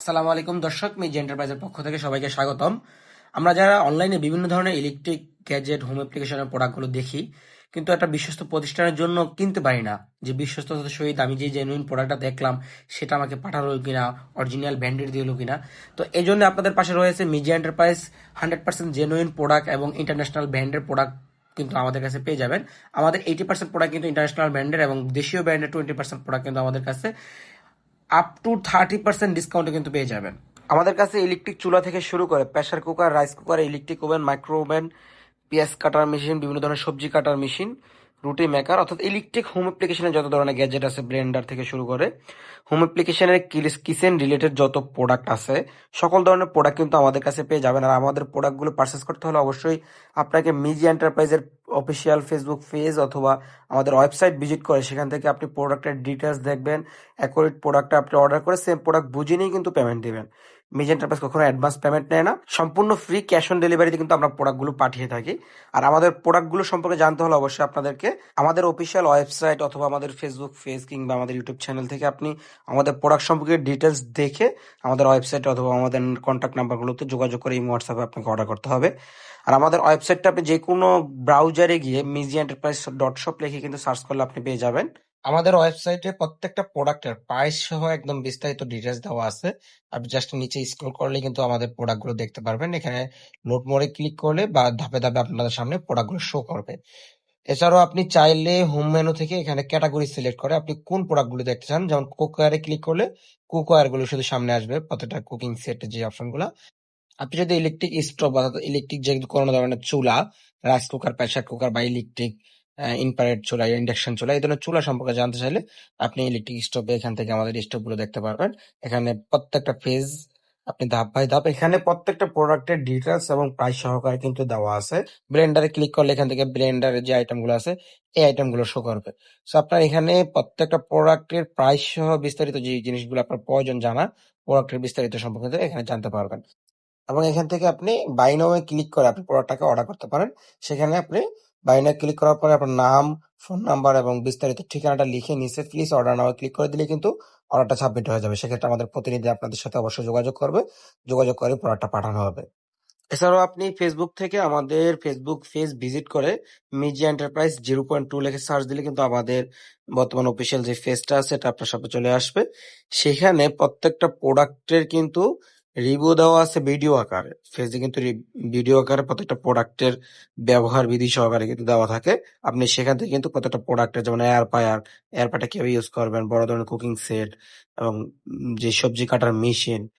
আসসালামু আলাইকুম দর্শক, মিজ এন্টারপ্রাইজের পক্ষ থেকে সবাইকে স্বাগতম। আমরা যারা অনলাইনে বিভিন্ন ধরনের ইলেকট্রিক গ্যাজেট, হোম অ্যাপ্লিকেশনের প্রোডাক্টগুলো দেখি, কিন্তু একটা বিশ্বস্ত প্রতিষ্ঠানের জন্য কিনতে পারি না। যে বিশ্বস্ততার সহিত আমি যে জেনুইন প্রোডাক্টটা দেখলাম সেটা আমাকে পাঠালো কিনা, অরিজিনাল ব্র্যান্ডেড দিল কিনা। তো এই জন্য আপনাদের পাশে রয়েছে মিডিয়া এন্টারপ্রাইজ। 100% জেনুইন প্রোডাক্ট এবং ইন্টারন্যাশনাল ব্র্যান্ডের প্রোডাক্ট কিন্তু আমাদের কাছে পেয়ে যাবেন। আমাদের 80% প্রোডাক্ট কিন্তু ইন্টারন্যাশনাল ব্র্যান্ডের, এবং দেশীয় ব্র্যান্ডের 20% প্রোডাক্ট কিন্তু আমাদের কাছে আপ টু 30% ডিসকাউন্টে কিন্তু পেয়ে যাবেন। আমাদের কাছে ইলেকট্রিক চুলা থেকে শুরু করে pressure cooker, rice cooker, electric oven, micro oven, পেঁয়াজ কাটার মেশিন, বিভিন্ন ধরনের সবজি কাটার মেশিন, রুটি মেকার, অর্থাৎ ইলেকট্রিক হোম অ্যাপ্লিকেশনের যত ধরনের গ্যাজেট আছে, ব্লেন্ডার থেকে শুরু করে হোম অ্যাপ্লিকেশনের কিচেন রিলেটেড যত প্রোডাক্ট আছে, সকল ধরনের প্রোডাক্ট কিন্তু আমাদের কাছে পেয়ে যাবেন। আর আমাদের প্রোডাক্টগুলো পারচেস করতে হলে অবশ্যই আপনাকে মিজি এন্টারপ্রাইজের অফিসিয়াল ফেসবুক পেজ অথবা আমাদের ওয়েবসাইট ভিজিট করে সেখান থেকে আপনি প্রোডাক্টের ডিটেলস দেখবেন। অ্যাকুরেট প্রোডাক্টটা আপনি অর্ডার করে সেম প্রোডাক্ট বুঝে নিয়ে কিন্তু পেমেন্ট দিবেন। মিজ এন্টারপ্রাইজ কখনো অ্যাডভান্স পেমেন্ট নেয় না, সম্পূর্ণ ফ্রি ক্যাশ অন ডেলিভারিতে কিন্তু আমরা প্রোডাক্টগুলো পাঠিয়ে থাকি। আর আমাদের প্রোডাক্টগুলো সম্পর্কে জানতে হলে অবশ্যই আপনাদেরকে আমাদের অফিসিয়াল ওয়েবসাইট অথবা আমাদের ফেসবুক পেজ কিংবা আমাদের ইউটিউব চ্যানেল থেকে আপনি আমাদের প্রোডাক্ট সম্পর্কে ডিটেলস দেখে আমাদের ওয়েবসাইট অথবা আমাদের কন্ট্যাক্ট নাম্বারগুলোতে যোগাযোগ করে এই হোয়াটসঅ্যাপে আপনাকে অর্ডার করতে হবে। আর আমাদের ওয়েবসাইটটা আপনি যে কোনো ব্রাউজারে গিয়ে মিজি এন্টারপ্রাইজ ডট শপ লিখে কিন্তু সার্চ করলে আপনি পেয়ে যাবেন। আমাদের ওয়েবসাইটে প্রত্যেকটা প্রোডাক্টের প্রাইস সহ একদম বিস্তারিত ডিটেলস দেওয়া আছে। আপনি জাস্ট নিচে স্ক্রল করলে কিন্তু আমাদের প্রোডাক্টগুলো দেখতে পারবেন। এখানে নোট মোডে ক্লিক করলে বা ধাপে ধাপে আপনাদের সামনে প্রোডাক্টগুলো শো করবে। এছাড়াও আপনি চাইলে হোম মেনু থেকে এখানে ক্যাটাগরি সিলেক্ট করে আপনি কোন প্রোডাক্টগুলো দেখতে চান, যেমন কুকওয়্যারে ক্লিক করলে কুকওয়্যার গুলো শুধু সামনে আসবে, প্রত্যেকটা কুকিং সেটের যে অপশনগুলো। আপনি যদি ইলেকট্রিক স্টোভ অর্থাৎ ইলেকট্রিক যে কোনো ধরনের চুলা, রাইস কুকার, প্রেসার কুকার বা ইলেকট্রিক ইনফ্রারেড চুলা, ইন্ডাকশন চুলা, এই ধরনের চুলা সম্পর্কে জানতে চাইলে আপনি ইলেকট্রিক স্টোভে এখান থেকে আমাদের স্টোভ গুলো দেখতে পারবেন। এখানে প্রত্যেকটা পেজ আপনি ধাপ বাই ধাপ এখানে প্রত্যেকটা প্রোডাক্টের ডিটেলস এবং প্রাইস সহকারে কিন্তু দেওয়া আছে। ব্লেন্ডারে ক্লিক করলে এখান থেকে ব্লেন্ডারের যে আইটেম গুলো আছে এই আইটেম গুলো শো করবে। সো আপনার এখানে প্রত্যেকটা প্রোডাক্টের প্রাইস সহ বিস্তারিত যে জিনিসগুলো আপনার প্রয়োজন জানা, প্রোডাক্টের বিস্তারিত সম্পর্কে এখানে জানতে পারবেন। এবং এখান থেকে আপনি বাই নাও এ ক্লিক করে আপনি প্রোডাক্টটাকে অর্ডার করতে পারেন। সেখানে আপনি বাই নাও ক্লিক করার পরে আপনার নাম, ফোন নাম্বার এবং বিস্তারিত ঠিকানাটা লিখে নিচে প্লিজ অর্ডার নাও ক্লিক করে দিলে কিন্তু অর্ডারটা সাবমিট হয়ে যাবে। সেক্ষেত্রে আমাদের প্রতিনিধি আপনাদের সাথে অবশ্যই যোগাযোগ করবে। যোগাযোগ করে প্রোডাক্টটা পাঠানো হবে। এছাড়াও আপনি ফেসবুক থেকে আমাদের ফেসবুক পেজ ভিজিট করে মিজি এন্টারপ্রাইজ 0.2 লিখে সার্চ দিলে কিন্তু আমাদের বর্তমান অফিসিয়াল যে পেজটা আছে এটা আপনার সামনে চলে আসবে। সেখানে প্রত্যেকটা প্রোডাক্টের কিন্তু রিভিউ দেওয়া আছে ভিডিও আকারে। পেজে কিন্তু ভিডিও আকারে প্রত্যেকটা প্রোডাক্টের ব্যবহার বিধি সহকারে কিন্তু দেওয়া থাকে। আপনি সেখান থেকে কিন্তু প্রত্যেকটা প্রোডাক্টের, যেমন এয়ার পায়ারটা কিভাবে ইউজ করবেন, বড় ধরনের কুকিং সেট এবং যে সবজি কাটার মেশিন,